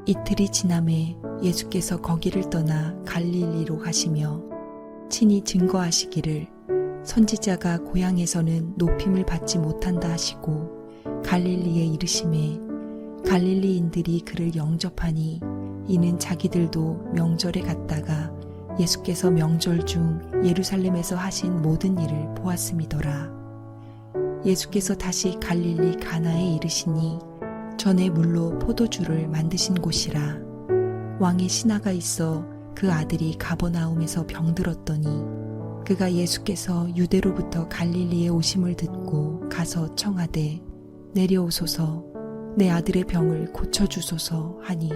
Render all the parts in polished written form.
이틀이 지남에 예수께서 거기를 떠나 갈릴리로 가시며 친히 증거하시기를 선지자가 고향에서는 높임을 받지 못한다 하시고 갈릴리에 이르심에 갈릴리인들이 그를 영접하니 이는 자기들도 명절에 갔다가 예수께서 명절 중 예루살렘에서 하신 모든 일을 보았음이더라. 예수께서 다시 갈릴리 가나에 이르시니 전에 물로 포도주를 만드신 곳이라. 왕의 신하가 있어 그 아들이 가버나움에서 병들었더니 그가 예수께서 유대로부터 갈릴리에 오심을 듣고 가서 청하되 내려오소서 내 아들의 병을 고쳐주소서 하니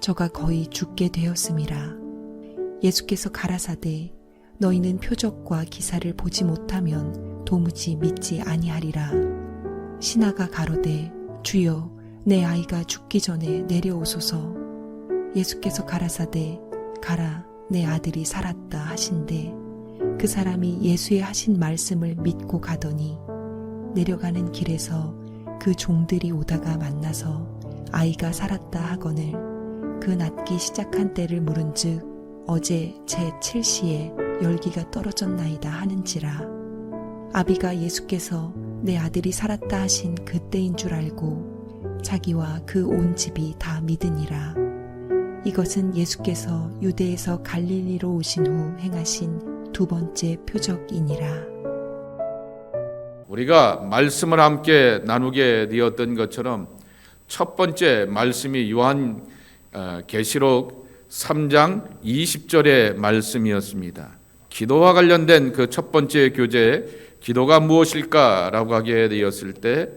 저가 거의 죽게 되었음이라. 예수께서 가라사대 너희는 표적과 기사를 보지 못하면 도무지 믿지 아니하리라. 신하가 가로되 주여 내 아이가 죽기 전에 내려오소서. 예수께서 가라사대 가라 내 아들이 살았다 하신대 그 사람이 예수의 하신 말씀을 믿고 가더니 내려가는 길에서 그 종들이 오다가 만나서 아이가 살았다 하거늘 그 낫기 시작한 때를 물은즉 어제 제7시에 열기가 떨어졌나이다 하는지라. 아비가 예수께서 내 아들이 살았다 하신 그때인 줄 알고 자기와 그 온 집이 다 믿으니라. 이것은 예수께서 유대에서 갈릴리로 오신 후 행하신 두 번째 표적이니라. 우리가 말씀을 함께 나누게 되었던 것처럼 첫 번째 말씀이 요한 계시록 3장 20절의 말씀이었습니다. 기도와 관련된 그 첫 번째 교재, 기도가 무엇일까라고 하게 되었을 때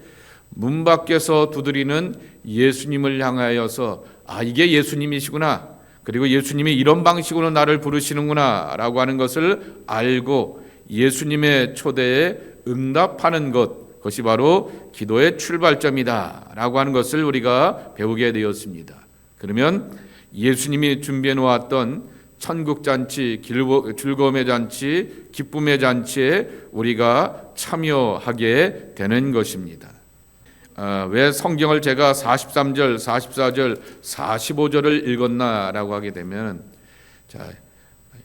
문 밖에서 두드리는 예수님을 향하여서 이게 예수님이시구나, 그리고 예수님이 이런 방식으로 나를 부르시는구나 라고 하는 것을 알고 예수님의 초대에 응답하는 것, 그것이 바로 기도의 출발점이다 라고 하는 것을 우리가 배우게 되었습니다. 그러면 예수님이 준비해 놓았던 천국잔치, 즐거움의 잔치, 기쁨의 잔치에 우리가 참여하게 되는 것입니다. 왜 성경을 제가 43절, 44절, 45절을 읽었나라고 하게 되면,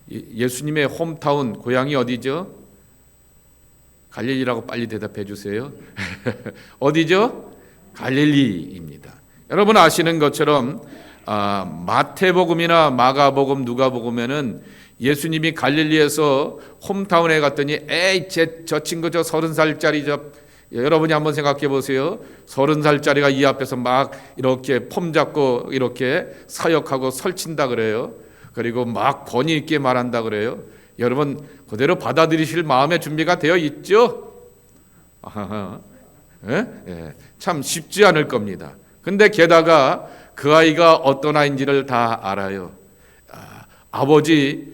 예수님의 홈타운, 고향이 어디죠? 갈릴리라고 빨리 대답해 주세요. 어디죠? 갈릴리입니다. 여러분 아시는 것처럼 마태복음이나 마가복음, 누가복음에는 예수님이 갈릴리에서 홈타운에 갔더니 저 친구 저 30살짜리 여러분이 한번 생각해 보세요. 30살짜리가 이 앞에서 막 이렇게 폼 잡고 이렇게 사역하고 설친다 그래요. 그리고 막 권위 있게 말한다 그래요. 여러분 그대로 받아들이실 마음의 준비가 되어 있죠? 참 쉽지 않을 겁니다. 근데 게다가 그 아이가 어떤 아이인지를 다 알아요. 아버지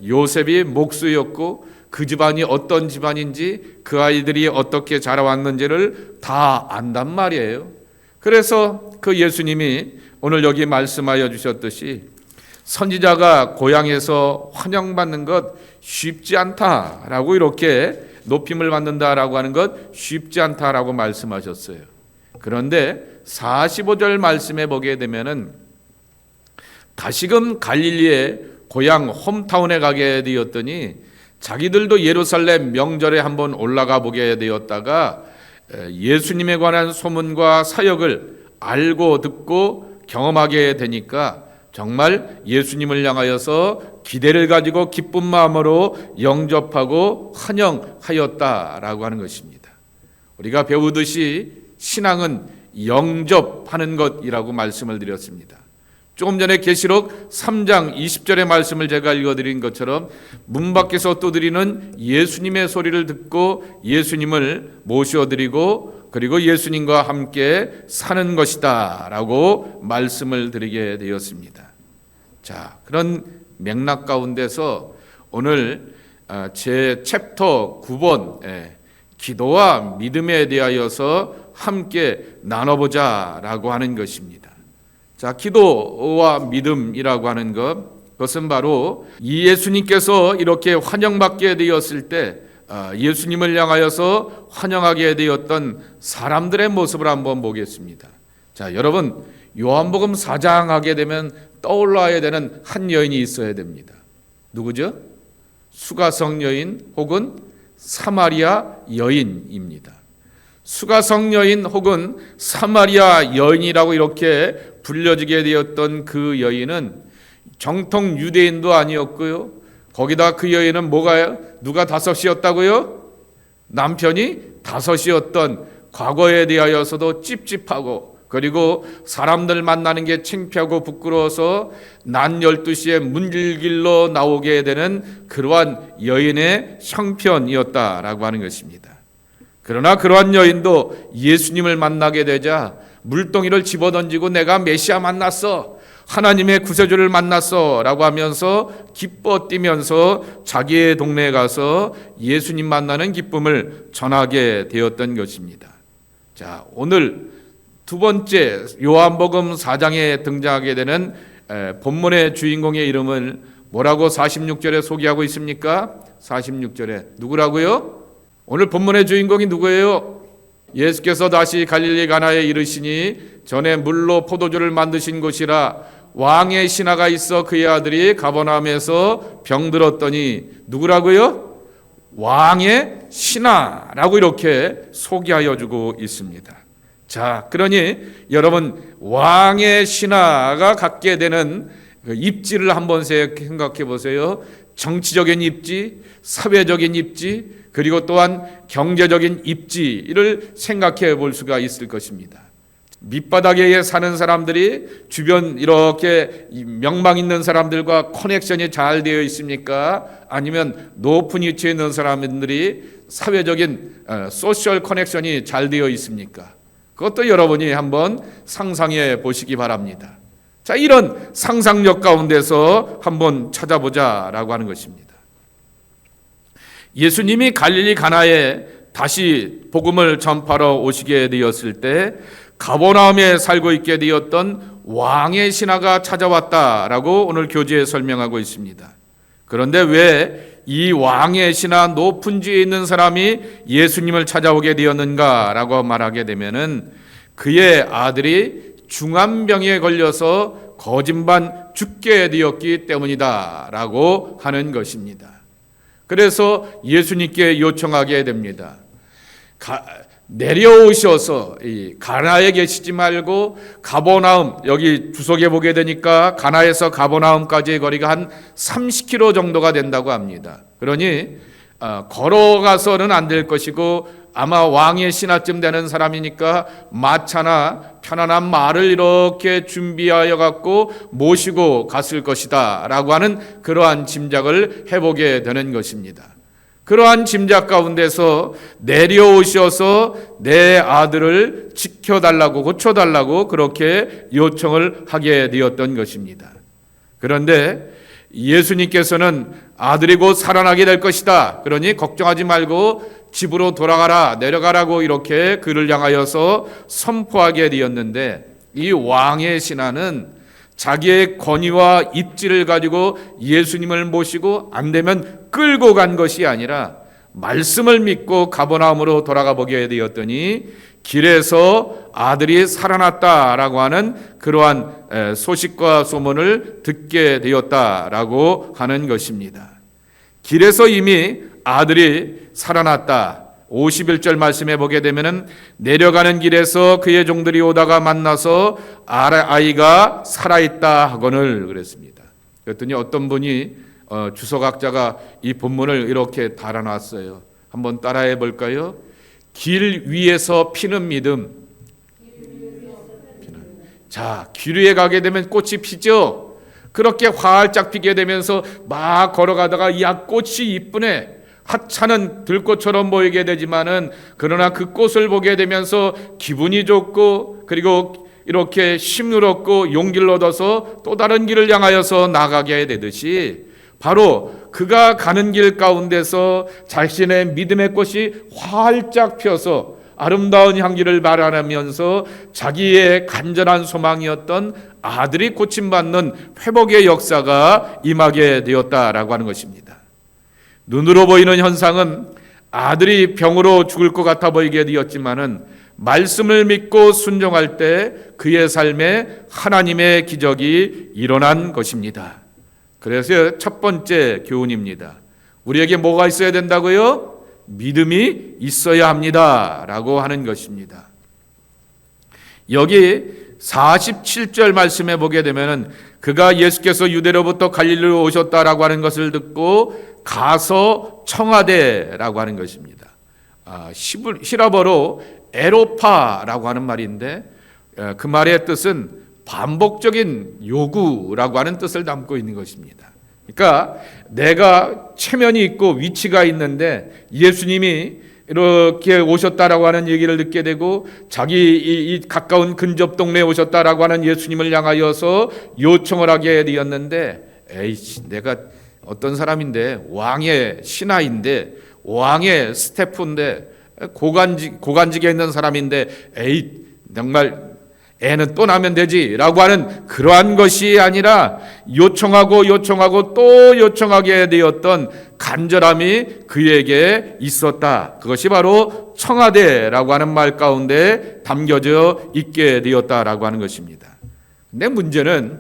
요셉이 목수였고 그 집안이 어떤 집안인지 그 아이들이 어떻게 자라왔는지를 다 안단 말이에요. 그래서 그 예수님이 오늘 여기 말씀하여 주셨듯이 선지자가 고향에서 환영받는 것 쉽지 않다라고, 이렇게 높임을 받는다라고 하는 것 쉽지 않다라고 말씀하셨어요. 그런데 45절 말씀에 보게 되면은 다시금 갈릴리의 고향 홈타운에 가게 되었더니 자기들도 예루살렘 명절에 한번 올라가 보게 되었다가 예수님에 관한 소문과 사역을 알고 듣고 경험하게 되니까 정말 예수님을 향하여서 기대를 가지고 기쁜 마음으로 영접하고 환영하였다라고 하는 것입니다. 우리가 배우듯이 신앙은 영접하는 것이라고 말씀을 드렸습니다. 조금 전에 계시록 3장 20절의 말씀을 제가 읽어드린 것처럼 문 밖에서 두드리는 예수님의 소리를 듣고 예수님을 모셔드리고 그리고 예수님과 함께 사는 것이다 라고 말씀을 드리게 되었습니다. 자, 그런 맥락 가운데서 오늘 제 챕터 9번 기도와 믿음에 대하여서 함께 나눠보자 라고 하는 것입니다. 자, 기도와 믿음이라고 하는 그것은 바로 이 예수님께서 이렇게 환영받게 되었을 때 예수님을 향하여서 환영하게 되었던 사람들의 모습을 한번 보겠습니다. 자, 여러분 요한복음 4장 하게 되면 떠올라야 되는 한 여인이 있어야 됩니다. 누구죠? 수가성 여인 혹은 사마리아 여인입니다. 수가성 여인 혹은 사마리아 여인이라고 이렇게 불려지게 되었던 그 여인은 정통 유대인도 아니었고요. 거기다 그 여인은 뭐가요? 누가 다섯이었다고요? 남편이 다섯이었던, 과거에 대하여서도 찝찝하고 그리고 사람들 만나는 게 창피하고 부끄러워서 낮 12시에 문길로 나오게 되는 그러한 여인의 형편이었다라고 하는 것입니다. 그러나 그러한 여인도 예수님을 만나게 되자 물동이를 집어던지고 내가 메시아 만났어, 하나님의 구세주를 만났어 라고 하면서 기뻐 뛰면서 자기의 동네에 가서 예수님 만나는 기쁨을 전하게 되었던 것입니다. 자, 오늘 두 번째 요한복음 4장에 등장하게 되는 본문의 주인공의 이름을 뭐라고 46절에 소개하고 있습니까? 46절에 누구라고요? 오늘 본문의 주인공이 누구예요? 예수께서 다시 갈릴리 가나에 이르시니 전에 물로 포도주를 만드신 곳이라 왕의 신하가 있어 그의 아들이 가버나움에서 병들었더니 누구라고요? 왕의 신하라고 이렇게 소개하여 주고 있습니다. 자, 그러니 여러분, 왕의 신하가 갖게 되는 그 입지를 한번 생각해 보세요. 정치적인 입지, 사회적인 입지, 그리고 또한 경제적인 입지를 생각해 볼 수가 있을 것입니다. 밑바닥에 사는 사람들이 주변 이렇게 명망 있는 사람들과 커넥션이 잘 되어 있습니까? 아니면 높은 위치에 있는 사람들이 사회적인 소셜 커넥션이 잘 되어 있습니까? 그것도 여러분이 한번 상상해 보시기 바랍니다. 자, 이런 상상력 가운데서 한번 찾아보자라고 하는 것입니다. 예수님이 갈릴리 가나에 다시 복음을 전파하러 오시게 되었을 때 가버나움에 살고 있게 되었던 왕의 신하가 찾아왔다라고 오늘 교재에 설명하고 있습니다. 그런데 왜 이 왕의 신하, 높은 지에 있는 사람이 예수님을 찾아오게 되었는가라고 말하게 되면은 그의 아들이 중환병에 걸려서 거진반 죽게 되었기 때문이다라고 하는 것입니다. 그래서 예수님께 요청하게 됩니다. 내려오셔서 이 가나에 계시지 말고 가버나움, 여기 주석에 보게 되니까 가나에서 가버나움까지의 거리가 한 30km 정도가 된다고 합니다. 그러니 걸어가서는 안 될 것이고 아마 왕의 신하쯤 되는 사람이니까 마차나 편안한 말을 이렇게 준비하여 갖고 모시고 갔을 것이다 라고 하는 그러한 짐작을 해보게 되는 것입니다. 그러한 짐작 가운데서 내려오셔서 내 아들을 지켜달라고, 고쳐달라고 그렇게 요청을 하게 되었던 것입니다. 그런데 예수님께서는 아들이 곧 살아나게 될 것이다, 그러니 걱정하지 말고 집으로 돌아가라, 내려가라고 이렇게 그를 향하여서 선포하게 되었는데, 이 왕의 신하는 자기의 권위와 입지를 가지고 예수님을 모시고 안 되면 끌고 간 것이 아니라 말씀을 믿고 가버나움으로 돌아가 보게 되었더니 길에서 아들이 살아났다라고 하는 그러한 소식과 소문을 듣게 되었다라고 하는 것입니다. 길에서 이미 아들이 살아났다. 51절 말씀해 보게 되면은 내려가는 길에서 그의 종들이 오다가 만나서 아이가 살아있다 하거늘 그랬습니다. 그랬더니 어떤 분이 주석학자가 이 본문을 이렇게 달아놨어요. 한번 따라해 볼까요? 길 위에서 피는 믿음. 자, 길 위에 가게 되면 꽃이 피죠. 그렇게 활짝 피게 되면서 막 걸어가다가 야, 꽃이 이쁘네, 하찮은 들꽃처럼 보이게 되지만은 그러나 그 꽃을 보게 되면서 기분이 좋고 그리고 이렇게 힘을 얻고 용기를 얻어서 또 다른 길을 향하여서 나가게 되듯이 바로 그가 가는 길 가운데서 자신의 믿음의 꽃이 활짝 펴서 아름다운 향기를 발하면서 자기의 간절한 소망이었던 아들이 고침받는 회복의 역사가 임하게 되었다라고 하는 것입니다. 눈으로 보이는 현상은 아들이 병으로 죽을 것 같아 보이게 되었지만은 말씀을 믿고 순종할 때 그의 삶에 하나님의 기적이 일어난 것입니다. 그래서 첫 번째 교훈입니다. 우리에게 뭐가 있어야 된다고요? 믿음이 있어야 합니다 라고 하는 것입니다. 여기 47절 말씀에 보게 되면 그가 예수께서 유대로부터 갈릴리로 오셨다라고 하는 것을 듣고 가서 청하되라고 하는 것입니다. 히브리어로 에로파라고 하는 말인데 그 말의 뜻은 반복적인 요구라고 하는 뜻을 담고 있는 것입니다. 그러니까 내가 체면이 있고 위치가 있는데 예수님이 이렇게 오셨다라고 하는 얘기를 듣게 되고 자기 이 가까운 근접 동네에 오셨다라고 하는 예수님을 향하여서 요청을 하게 되었는데 에이씨 내가 어떤 사람인데 왕의 신하인데 왕의 스태프인데 고관직에 있는 사람인데 에이 정말 애는 또 나면 되지라고 하는 그러한 것이 아니라 요청하고 또 요청하게 되었던 간절함이 그에게 있었다. 그것이 바로 청하되라고 하는 말 가운데 담겨져 있게 되었다라고 하는 것입니다. 근데 문제는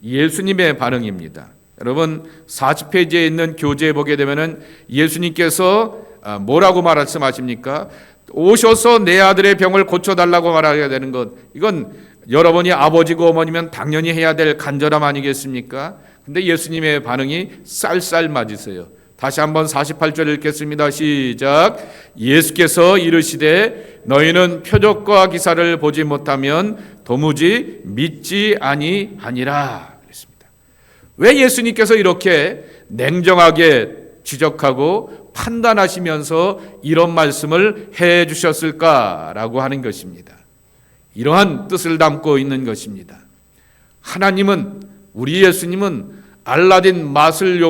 예수님의 반응입니다. 여러분 40페이지에 있는 교재에 보게 되면은 예수님께서 뭐라고 말씀하십니까? 오셔서 내 아들의 병을 고쳐달라고 말하게 되는 것, 이건 여러분이 아버지고 어머니면 당연히 해야 될 간절함 아니겠습니까? 근데 예수님의 반응이 쌀쌀 맞으세요. 다시 한번 48절 읽겠습니다. 시작. 예수께서 이르시되 너희는 표적과 기사를 보지 못하면 도무지 믿지 아니하니라 그랬습니다. 왜 예수님께서 이렇게 냉정하게 지적하고 판단하시면서 이런 말씀을 해 주셨을까라고 하는 것입니다. 이러한 뜻을 담고 있는 것입니다. 하나님은, 우리 예수님은 알라딘 마술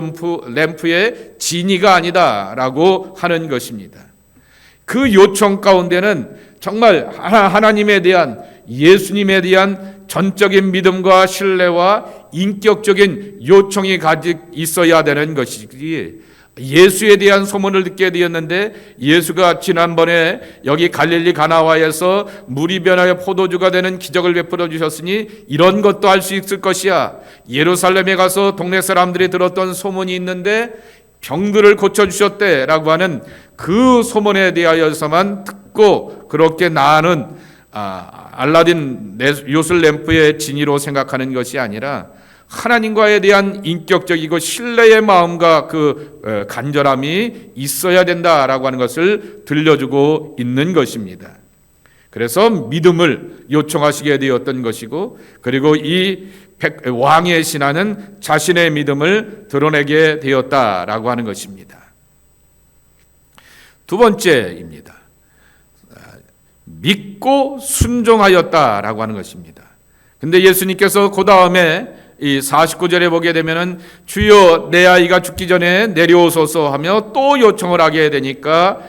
램프의 지니가 아니다라고 하는 것입니다. 그 요청 가운데는 정말 하나님에 대한, 예수님에 대한 전적인 믿음과 신뢰와 인격적인 요청이 가득 있어야 되는 것이지, 예수에 대한 소문을 듣게 되었는데 예수가 지난번에 여기 갈릴리 가나와에서 물이 변하여 포도주가 되는 기적을 베풀어 주셨으니 이런 것도 할 수 있을 것이야. 예루살렘에 가서 동네 사람들이 들었던 소문이 있는데 병들을 고쳐주셨대라고 하는 그 소문에 대하여서만 듣고 그렇게 나는 알라딘 요술 램프의 진이로 생각하는 것이 아니라 하나님과에 대한 인격적이고 신뢰의 마음과 그 간절함이 있어야 된다라고 하는 것을 들려주고 있는 것입니다. 그래서 믿음을 요청하시게 되었던 것이고, 그리고 이 왕의 신하는 자신의 믿음을 드러내게 되었다라고 하는 것입니다. 두 번째입니다. 믿고 순종하였다라고 하는 것입니다. 근데 예수님께서 그 다음에 이 49절에 보게 되면은 주여 내 아이가 죽기 전에 내려오소서 하며 또 요청을 하게 되니까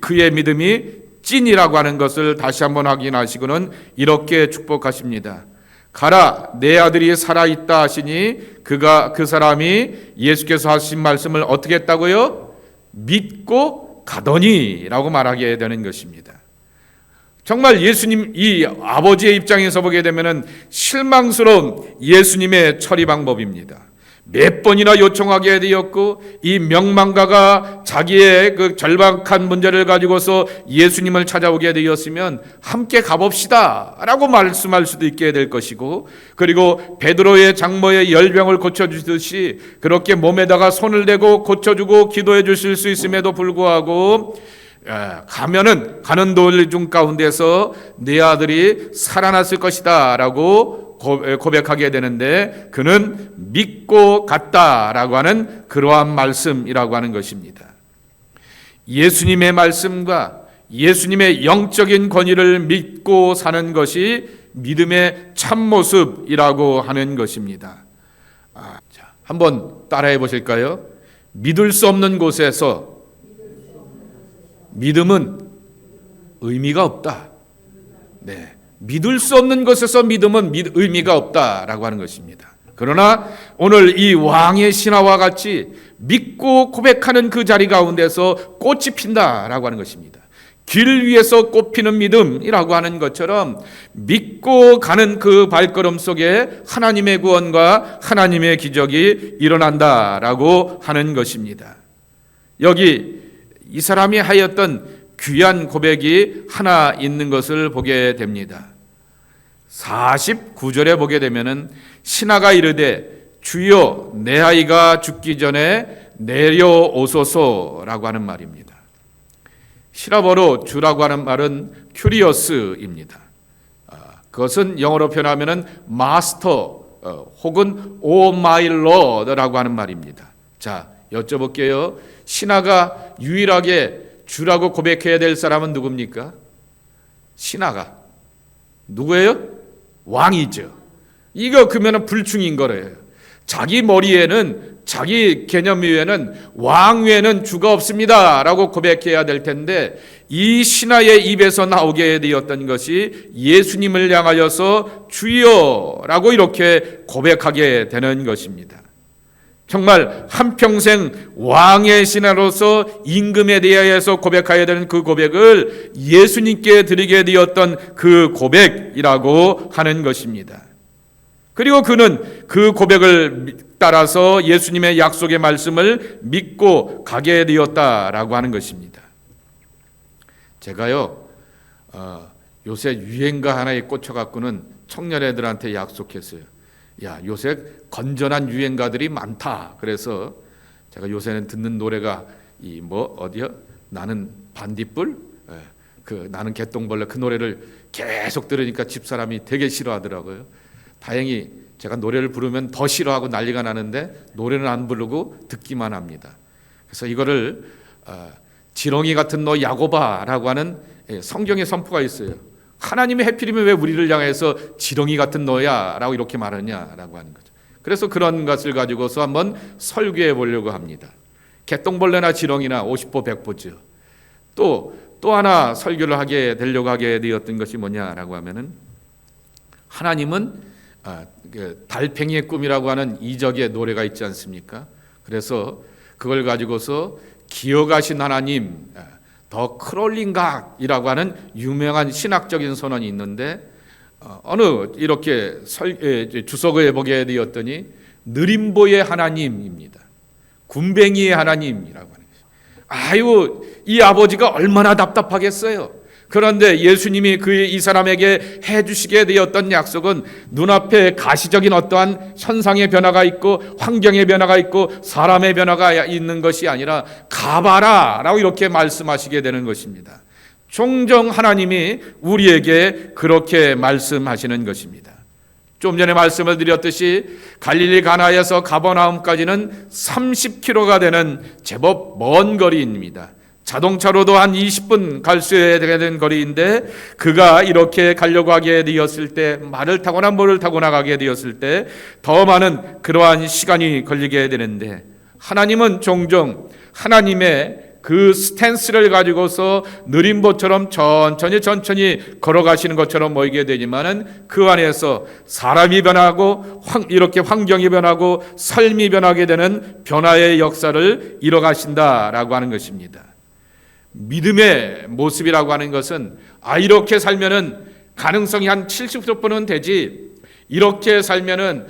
그의 믿음이 찐이라고 하는 것을 다시 한번 확인하시고는 이렇게 축복하십니다. 가라 내 아들이 살아있다 하시니 그 사람이 예수께서 하신 말씀을 어떻게 했다고요? 믿고 가더니라고 말하게 되는 것입니다. 정말 예수님, 이 아버지의 입장에서 보게 되면은 실망스러운 예수님의 처리 방법입니다. 몇 번이나 요청하게 되었고, 이 명망가가 자기의 그 절박한 문제를 가지고서 예수님을 찾아오게 되었으면 함께 가봅시다 라고 말씀할 수도 있게 될 것이고, 그리고 베드로의 장모의 열병을 고쳐주듯이 그렇게 몸에다가 손을 대고 고쳐주고 기도해 주실 수 있음에도 불구하고 가는 도중 가운데서 내 아들이 살아났을 것이다 라고 고백하게 되는데 그는 믿고 갔다라고 하는 그러한 말씀이라고 하는 것입니다. 예수님의 말씀과 예수님의 영적인 권위를 믿고 사는 것이 믿음의 참모습이라고 하는 것입니다. 한번 따라해 보실까요? 믿을 수 없는 곳에서 믿음은 의미가 없다. 네, 믿을 수 없는 것에서 믿음은 의미가 없다라고 하는 것입니다. 그러나 오늘 이 왕의 신하와 같이 믿고 고백하는 그 자리 가운데서 꽃이 핀다라고 하는 것입니다. 길 위에서 꼽히는 믿음이라고 하는 것처럼 믿고 가는 그 발걸음 속에 하나님의 구원과 하나님의 기적이 일어난다라고 하는 것입니다. 여기 이 사람이 하였던 귀한 고백이 하나 있는 것을 보게 됩니다. 49절에 보게 되면은 신하가 이르되 주여 내 아이가 죽기 전에 내려오소서라고 하는 말입니다. 히라버로 주라고 하는 말은 큐리어스입니다. 그것은 영어로 표현하면은 마스터 혹은 오 마이 러드라고 하는 말입니다. 자, 여쭤볼게요. 신하가 유일하게 주라고 고백해야 될 사람은 누굽니까? 신하가 누구예요? 왕이죠. 이거 그러면 불충인 거래요. 자기 머리에는, 자기 개념 위에는 왕 외에는 주가 없습니다 라고 고백해야 될 텐데, 이 신하의 입에서 나오게 되었던 것이 예수님을 향하여서 주여 라고 이렇게 고백하게 되는 것입니다. 정말 한평생 왕의 신하로서 임금에 대하여서 고백해야 되는 그 고백을 예수님께 드리게 되었던 그 고백이라고 하는 것입니다. 그리고 그는 그 고백을 따라서 예수님의 약속의 말씀을 믿고 가게 되었다라고 하는 것입니다. 제가요 요새 유행가 하나에 꽂혀갖고는 청년애들한테 약속했어요. 야, 요새 건전한 유행가들이 많다. 그래서 제가 요새는 듣는 노래가 어디요? 나는 반딧불, 나는 개똥벌레, 그 노래를 계속 들으니까 집사람이 되게 싫어하더라고요. 다행히 제가 노래를 부르면 더 싫어하고 난리가 나는데 노래는 안 부르고 듣기만 합니다. 그래서 이거를 지렁이 같은 너 야고바라고 하는 성경의 선포가 있어요. 하나님의 해필이면 왜 우리를 향해서 지렁이 같은 너야 라고 이렇게 말하냐라고 하는 거죠. 그래서 그런 것을 가지고서 한번 설교해 보려고 합니다. 개똥벌레나 지렁이나 50보 100보죠. 또 하나 설교를 하게 되었던 것이 뭐냐라고 하면은, 하나님은 달팽이의 꿈이라고 하는 이적의 노래가 있지 않습니까? 그래서 그걸 가지고서 기억하신 하나님, 더 크롤링각이라고 하는 유명한 신학적인 선언이 있는데, 어느 이렇게 주석을 보게 되었더니 느림보의 하나님입니다. 군뱅이의 하나님이라고 하는 것이죠. 아유, 이 아버지가 얼마나 답답하겠어요. 그런데 예수님이 이 사람에게 해주시게 되었던 약속은 눈앞에 가시적인 어떠한 현상의 변화가 있고 환경의 변화가 있고 사람의 변화가 있는 것이 아니라 가봐라 라고 이렇게 말씀하시게 되는 것입니다. 종종 하나님이 우리에게 그렇게 말씀하시는 것입니다. 좀 전에 말씀을 드렸듯이 갈릴리 가나에서 가버나움까지는 30km가 되는 제법 먼 거리입니다. 자동차로도 한 20분 갈 수 있는 거리인데, 그가 이렇게 가려고 하게 되었을 때, 말을 타거나 뭐를 타고 나가게 되었을 때 더 많은 그러한 시간이 걸리게 되는데, 하나님은 종종 하나님의 그 스탠스를 가지고서 느림보처럼 천천히 걸어가시는 것처럼 보이게 되지만은, 그 안에서 사람이 변하고 이렇게 환경이 변하고 삶이 변하게 되는 변화의 역사를 이뤄가신다라고 하는 것입니다. 믿음의 모습이라고 하는 것은 이렇게 살면은 가능성이 한 70%는 되지, 이렇게 살면은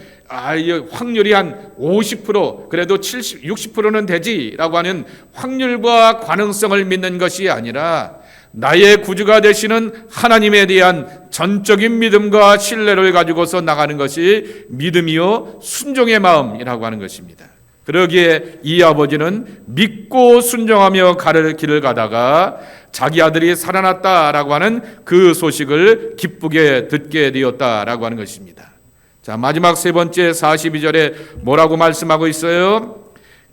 확률이 한 50% 그래도 60%는 되지라고 하는 확률과 가능성을 믿는 것이 아니라, 나의 구주가 되시는 하나님에 대한 전적인 믿음과 신뢰를 가지고서 나가는 것이 믿음이요 순종의 마음이라고 하는 것입니다. 그러기에 이 아버지는 믿고 순종하며 길을 가다가 자기 아들이 살아났다라고 하는 그 소식을 기쁘게 듣게 되었다라고 하는 것입니다. 자, 마지막 세 번째 42절에 뭐라고 말씀하고 있어요?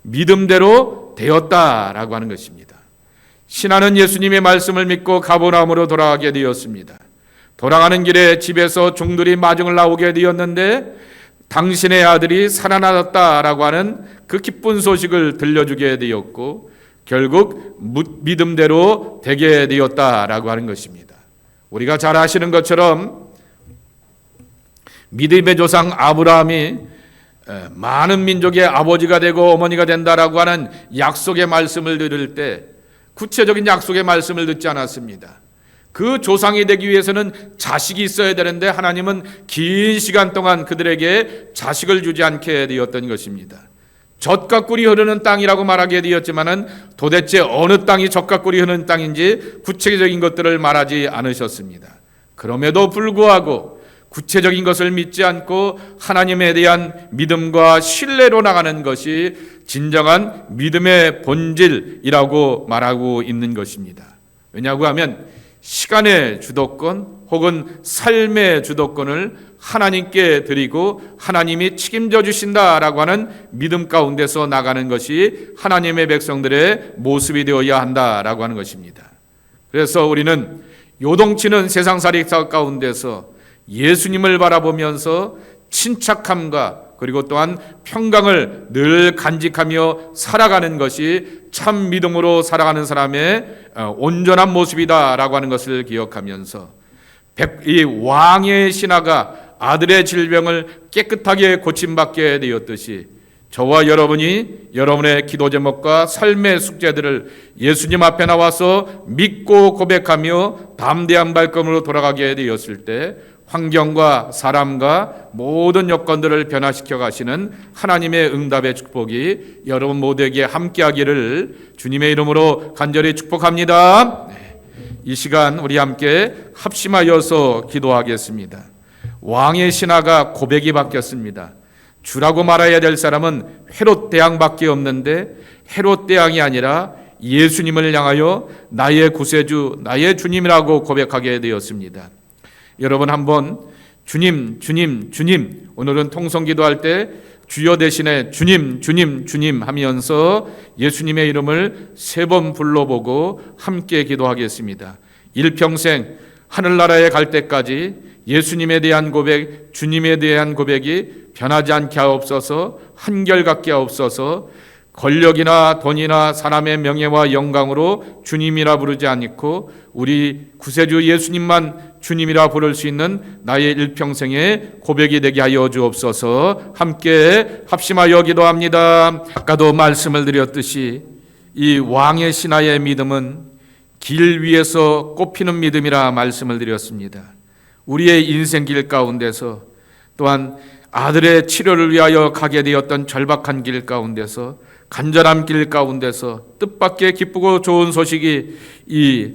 믿음대로 되었다라고 하는 것입니다. 신하는 예수님의 말씀을 믿고 가버나움으로 돌아가게 되었습니다. 돌아가는 길에 집에서 종들이 마중을 나오게 되었는데, 당신의 아들이 살아났다라고 하는 그 기쁜 소식을 들려주게 되었고, 결국 믿음대로 되게 되었다라고 하는 것입니다. 우리가 잘 아시는 것처럼 믿음의 조상 아브라함이 많은 민족의 아버지가 되고 어머니가 된다라고 하는 약속의 말씀을 들을 때 구체적인 약속의 말씀을 듣지 않았습니다. 그 조상이 되기 위해서는 자식이 있어야 되는데 하나님은 긴 시간 동안 그들에게 자식을 주지 않게 되었던 것입니다. 젖과 꿀이 흐르는 땅이라고 말하게 되었지만은 도대체 어느 땅이 젖과 꿀이 흐르는 땅인지 구체적인 것들을 말하지 않으셨습니다. 그럼에도 불구하고 구체적인 것을 믿지 않고 하나님에 대한 믿음과 신뢰로 나가는 것이 진정한 믿음의 본질이라고 말하고 있는 것입니다. 왜냐고 하면 시간의 주도권 혹은 삶의 주도권을 하나님께 드리고 하나님이 책임져 주신다라고 하는 믿음 가운데서 나가는 것이 하나님의 백성들의 모습이 되어야 한다라고 하는 것입니다. 그래서 우리는 요동치는 세상살이 가운데서 예수님을 바라보면서 침착함과 그리고 또한 평강을 늘 간직하며 살아가는 것이 참 믿음으로 살아가는 사람의 온전한 모습이다라고 하는 것을 기억하면서 이 왕의 신하가 아들의 질병을 깨끗하게 고침받게 되었듯이 저와 여러분이 여러분의 기도 제목과 삶의 숙제들을 예수님 앞에 나와서 믿고 고백하며 담대한 발걸음으로 돌아가게 되었을 때 환경과 사람과 모든 여건들을 변화시켜 가시는 하나님의 응답의 축복이 여러분 모두에게 함께하기를 주님의 이름으로 간절히 축복합니다. 이 시간 우리 함께 합심하여서 기도하겠습니다. 왕의 신하가 고백이 바뀌었습니다. 주라고 말해야 될 사람은 헤롯 대왕밖에 없는데 헤롯 대왕이 아니라 예수님을 향하여 나의 구세주, 나의 주님이라고 고백하게 되었습니다. 여러분 한번 주님, 주님, 주님, 오늘은 통성 기도할 때 주여 대신에 주님, 주님, 주님 하면서 예수님의 이름을 3번 불러보고 함께 기도하겠습니다. 일평생 하늘나라에 갈 때까지 예수님에 대한 고백, 주님에 대한 고백이 변하지 않게 하옵소서, 한결같게 하옵소서. 권력이나 돈이나 사람의 명예와 영광으로 주님이라 부르지 않고 우리 구세주 예수님만 주님이라 부를 수 있는 나의 일평생의 고백이 되게 하여 주옵소서. 함께 합심하여 기도합니다. 아까도 말씀을 드렸듯이 이 왕의 신하의 믿음은 길 위에서 꼽히는 믿음이라 말씀을 드렸습니다. 우리의 인생길 가운데서 또한 아들의 치료를 위하여 가게 되었던 절박한 길 가운데서 간절한 길 가운데서 뜻밖의 기쁘고 좋은 소식이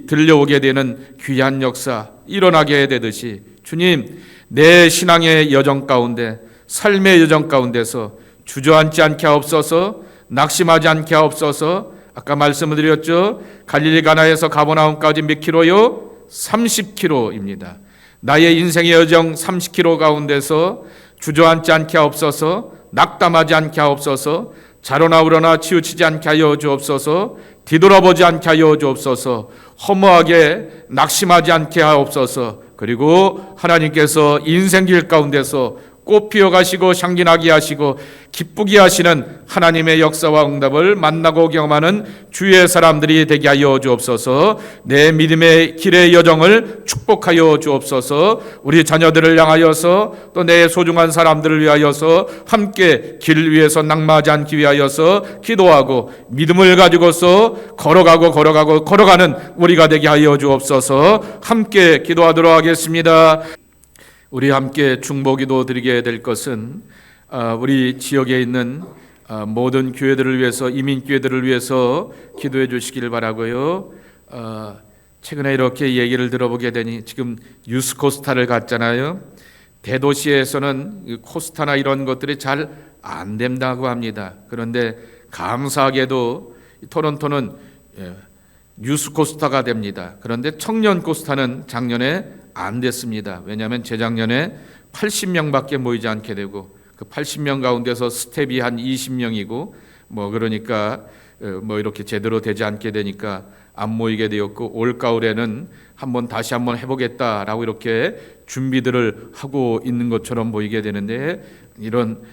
들려오게 되는 귀한 역사 일어나게 되듯이 주님 내 신앙의 여정 가운데 삶의 여정 가운데서 주저앉지 않게 하옵소서, 낙심하지 않게 하옵소서. 아까 말씀을 드렸죠. 갈릴리 가나에서 가버나움까지 몇 킬로요? 30킬로입니다. 나의 인생의 여정 30킬로 가운데서 주저앉지 않게 하옵소서, 낙담하지 않게 하옵소서, 자로나 우러나 치우치지 않게 하여 주옵소서, 뒤돌아보지 않게 하여 주옵소서, 허무하게 낙심하지 않게 하옵소서. 그리고 하나님께서 인생길 가운데서 꽃피어 가시고 향기나게 하시고 기쁘게 하시는 하나님의 역사와 응답을 만나고 경험하는 주의 사람들이 되게 하여 주옵소서. 내 믿음의 길의 여정을 축복하여 주옵소서. 우리 자녀들을 향하여서 또 내 소중한 사람들을 위하여서 함께 길 위에서 낙마하지 않기 위하여서 기도하고 믿음을 가지고서 걸어가는 우리가 되게 하여 주옵소서. 함께 기도하도록 하겠습니다. 우리 함께 중보기도 드리게 될 것은 우리 지역에 있는 모든 교회들을 위해서, 이민교회들을 위해서 기도해 주시기를 바라고요. 최근에 이렇게 얘기를 들어보게 되니 지금 유스코스타를 갔잖아요. 대도시에서는 코스타나 이런 것들이 잘 안 된다고 합니다. 그런데 감사하게도 토론토는 유스코스타가 됩니다. 그런데 청년 코스타는 작년에 안 됐습니다. 왜냐하면 재작년에 80명밖에 모이지 않게 되고 그 80명 가운데서 스텝이 한 20명이고 그러니까 이렇게 제대로 되지 않게 되니까 안 모이게 되었고 올 가을에는 다시 한번 해보겠다라고 이렇게 준비들을 하고 있는 것처럼 보이게 되는데 이런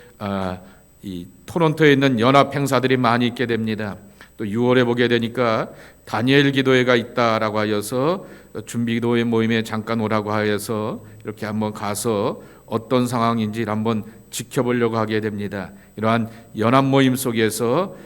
이 토론토에 있는 연합 행사들이 많이 있게 됩니다. 또 6월에 보게 되니까 다니엘 기도회가 있다라고 하여서 준비기도회 모임에 잠깐 오라고 하여서 이렇게 한번 가서 어떤 상황인지 한번 지켜보려고 하게 됩니다. 이러한 연합 모임 속에서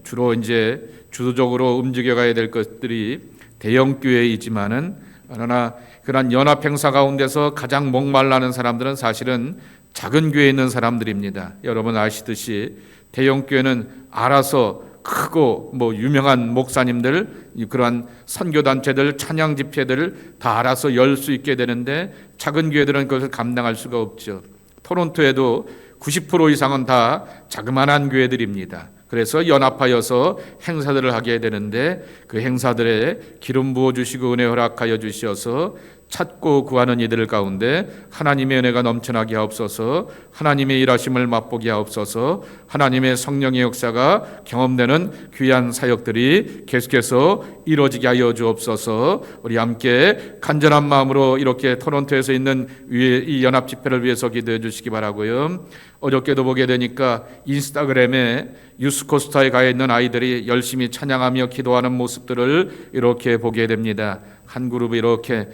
주로 이제 주도적으로 움직여가야 될 것들이 대형 교회이지만은, 그러나 그러한 연합 행사 가운데서 가장 목말라는 사람들은 사실은 작은 교회에 있는 사람들입니다. 여러분 아시듯이 대형 교회는 알아서 크고 유명한 목사님들, 그러한 선교단체들, 찬양 집회들 다 알아서 열 수 있게 되는데, 작은 교회들은 그것을 감당할 수가 없죠. 토론토에도 90% 이상은 다 자그마한 교회들입니다. 그래서 연합하여서 행사들을 하게 되는데, 그 행사들에 기름 부어주시고 은혜 허락하여 주셔서 찾고 구하는 이들 가운데 하나님의 은혜가 넘쳐나게 하옵소서, 하나님의 일하심을 맛보게 하옵소서, 하나님의 성령의 역사가 경험되는 귀한 사역들이 계속해서 이루어지게 하여 주옵소서. 우리 함께 간절한 마음으로 이렇게 토론토에서 있는 이 연합 집회를 위해서 기도해 주시기 바라고요. 어저께도 보게 되니까 인스타그램에 유스코스타에 가 있는 아이들이 열심히 찬양하며 기도하는 모습들을 이렇게 보게 됩니다. 한 그룹이 이렇게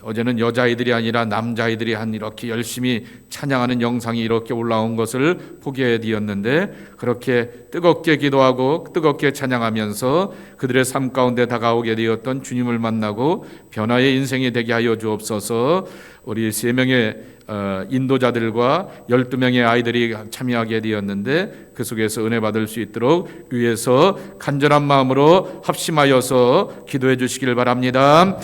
어제는 여자아이들이 아니라 남자아이들이 이렇게 열심히 찬양하는 영상이 이렇게 올라온 것을 보게 되었는데, 그렇게 뜨겁게 기도하고 뜨겁게 찬양하면서 그들의 삶 가운데 다가오게 되었던 주님을 만나고 변화의 인생이 되게 하여 주옵소서. 우리 3명의 인도자들과 12명의 아이들이 참여하게 되었는데, 그 속에서 은혜 받을 수 있도록 위에서 간절한 마음으로 합심하여서 기도해 주시길 바랍니다.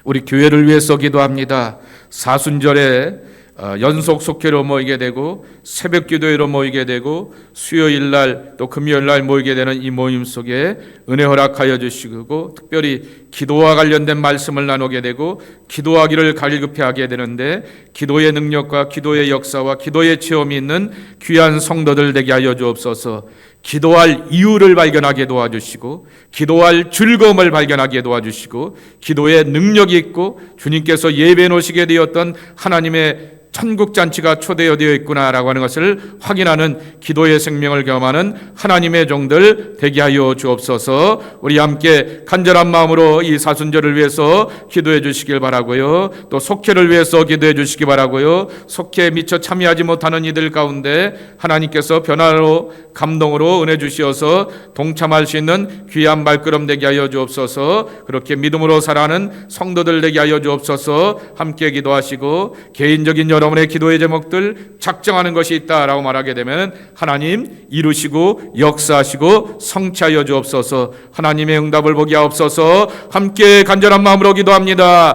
우리 교회를 위해서 기도합니다. 사순절에 연속 속회로 모이게 되고 새벽 기도회로 모이게 되고 수요일 날 또 금요일 날 모이게 되는 이 모임 속에 은혜 허락하여 주시고, 특별히 기도와 관련된 말씀을 나누게 되고 기도하기를 갈급해 하게 되는데, 기도의 능력과 기도의 역사와 기도의 체험이 있는 귀한 성도들 되게 하여 주옵소서. 기도할 이유를 발견하게 도와주시고, 기도할 즐거움을 발견하게 도와주시고, 기도의 능력이 있고 주님께서 예배해 놓으시게 되었던 하나님의 천국잔치가 초대되어 있구나라고 하는 것을 확인하는 기도의 생명을 경험하는 하나님의 종들 되게 하여 주옵소서. 우리 함께 간절한 마음으로 이 사순절을 위해서 기도해 주시길 바라고요. 또 속회를 위해서 기도해 주시기 바라고요. 속회에 미처 참여하지 못하는 이들 가운데 하나님께서 변화로 감동으로 은혜 주시어서 동참할 수 있는 귀한 발걸음 되게 하여 주옵소서. 그렇게 믿음으로 살아가는 성도들 되게 하여 주옵소서. 함께 기도하시고 개인적인 여러분의 기도의 제목들 작정하는 것이 있다라고 말하게 되면 하나님 이루시고 역사하시고 성취하여 주옵소서. 하나님의 응답을 보게 하옵소서. 함께 간절한 마음으로 기도합니다.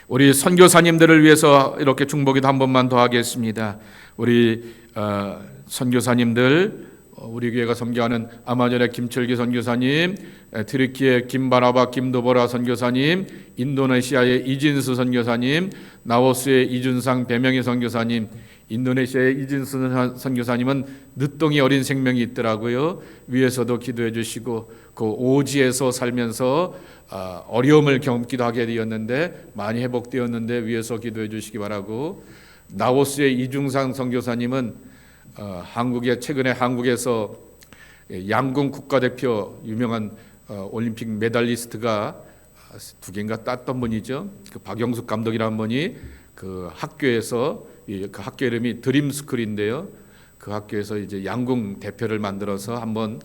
우리 선교사님들을 위해서 이렇게 중보기도 한 번만 더 하겠습니다. 우리 선교사님들, 우리 교회가 선교하는 아마존의 김철기 선교사님, 트리키의 김바나바 김도보라 선교사님, 인도네시아의 이진수 선교사님, 라오스의 이준상 배명희 선교사님, 인도네시아의 이진수 선교사님은 늦둥이 어린 생명이 있더라고요. 위에서도 기도해 주시고, 그 오지에서 살면서 어려움을 경험기도 하게 되었는데 많이 회복되었는데 위에서 기도해 주시기 바라고, 라오스의 이중상 선교사님은 최근에 한국에서 양궁 국가대표 유명한 올림픽 메달리스트가 2개인가 땄던 분이죠. 그 박영숙 감독이라는 분이 그 학교에서, 그 학교 이름이 드림스쿨인데요. 그 학교에서 이제 양궁 대표를 만들어서 한번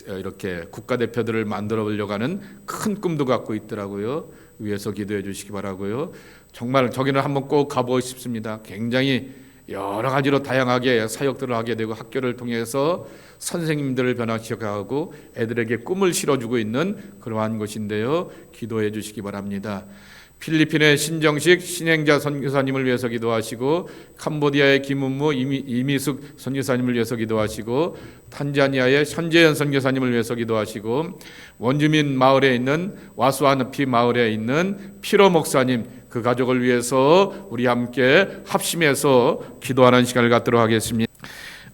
이렇게 국가대표들을 만들어 보려고 하는 큰 꿈도 갖고 있더라고요. 위에서 기도해 주시기 바라고요. 정말 저기는 한번 꼭 가보고 싶습니다. 굉장히 여러 가지로 다양하게 사역들을 하게 되고 학교를 통해서 선생님들을 변화시켜가고 애들에게 꿈을 실어주고 있는 그러한 곳인데요. 기도해 주시기 바랍니다. 필리핀의 신정식 신행자 선교사님을 위해서 기도하시고, 캄보디아의 김은무 이미숙 선교사님을 위해서 기도하시고, 탄자니아의 현재현 선교사님을 위해서 기도하시고, 원주민 마을에 있는 와수아누피 마을에 있는 피로 목사님, 그 가족을 위해서 우리 함께 합심해서 기도하는 시간을 갖도록 하겠습니다.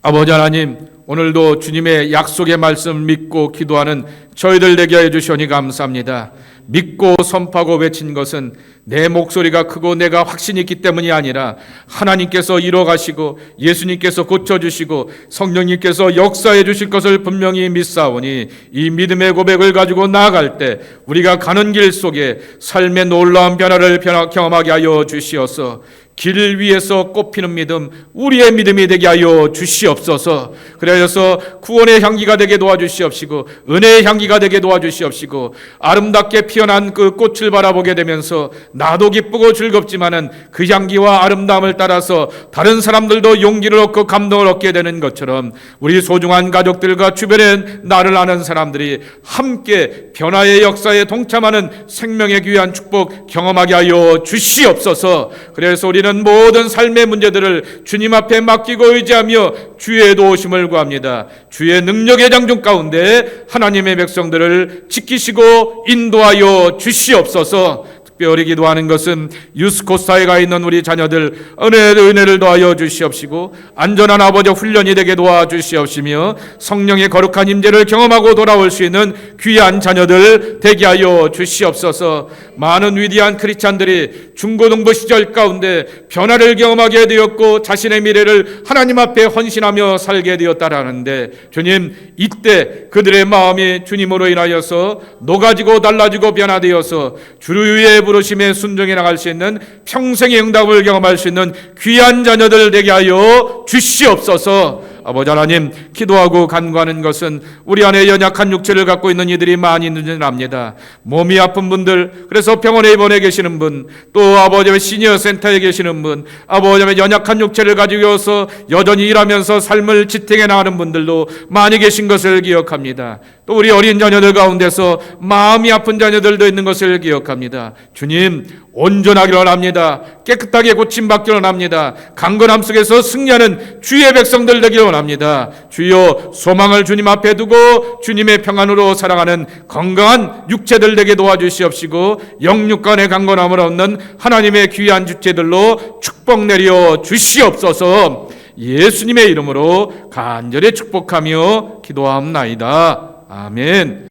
아버지 하나님, 오늘도 주님의 약속의 말씀 믿고 기도하는 저희들 되게 하여 주시니 감사합니다. 믿고 선포하고 외친 것은 내 목소리가 크고 내가 확신이 있기 때문이 아니라 하나님께서 이뤄가시고 예수님께서 고쳐주시고 성령님께서 역사해 주실 것을 분명히 믿사오니, 이 믿음의 고백을 가지고 나아갈 때 우리가 가는 길 속에 삶의 놀라운 변화를 경험하게 하여 주시어서 길 위에서 꽃피는 믿음, 우리의 믿음이 되게 하여 주시옵소서. 그래서 구원의 향기가 되게 도와주시옵시고 은혜의 향기가 되게 도와주시옵시고 아름답게 피어난 그 꽃을 바라보게 되면서 나도 기쁘고 즐겁지만은 그 향기와 아름다움을 따라서 다른 사람들도 용기를 얻고 감동을 얻게 되는 것처럼 우리 소중한 가족들과 주변에 나를 아는 사람들이 함께 변화의 역사에 동참하는 생명의 귀한 축복 경험하게 하여 주시옵소서. 그래서 우리는 모든 삶의 문제들을 주님 앞에 맡기고 의지하며 주의 도우심을 구합니다. 주의 능력의 장중 가운데 하나님의 백성들을 지키시고 인도하여 주시옵소서. 특별히 기도하는 것은 유스코스타에 가 있는 우리 자녀들 은혜를 더하여 주시옵시고 안전한 아버지 훈련이 되게 도와주시옵시며 성령의 거룩한 임재를 경험하고 돌아올 수 있는 귀한 자녀들 되게 하여 주시옵소서. 많은 위대한 크리스찬들이 중고등부 시절 가운데 변화를 경험하게 되었고 자신의 미래를 하나님 앞에 헌신하며 살게 되었다라는데 주님, 이때 그들의 마음이 주님으로 인하여서 녹아지고 달라지고 변화되어서 주의 부르심에 순종해 나갈 수 있는 평생의 응답을 경험할 수 있는 귀한 자녀들 되게 하여 주시옵소서. 아버지 하나님, 기도하고 간구하는 것은 우리 안에 연약한 육체를 갖고 있는 이들이 많이 있는 줄 압니다. 몸이 아픈 분들, 그래서 병원에 입원해 계시는 분, 또 아버지 시니어 센터에 계시는 분, 아버지 연약한 육체를 가지고서 여전히 일하면서 삶을 지탱해 나가는 분들도 많이 계신 것을 기억합니다. 또 우리 어린 자녀들 가운데서 마음이 아픈 자녀들도 있는 것을 기억합니다. 주님, 온전하기를 원합니다. 깨끗하게 고침받기를 원합니다. 강건함 속에서 승리하는 주의 백성들 되기를 원합니다. 주여, 소망을 주님 앞에 두고 주님의 평안으로 살아가는 건강한 육체들 되게 도와주시옵시고 영육간의 강건함을 얻는 하나님의 귀한 주체들로 축복 내려 주시옵소서. 예수님의 이름으로 간절히 축복하며 기도하옵나이다. 아멘.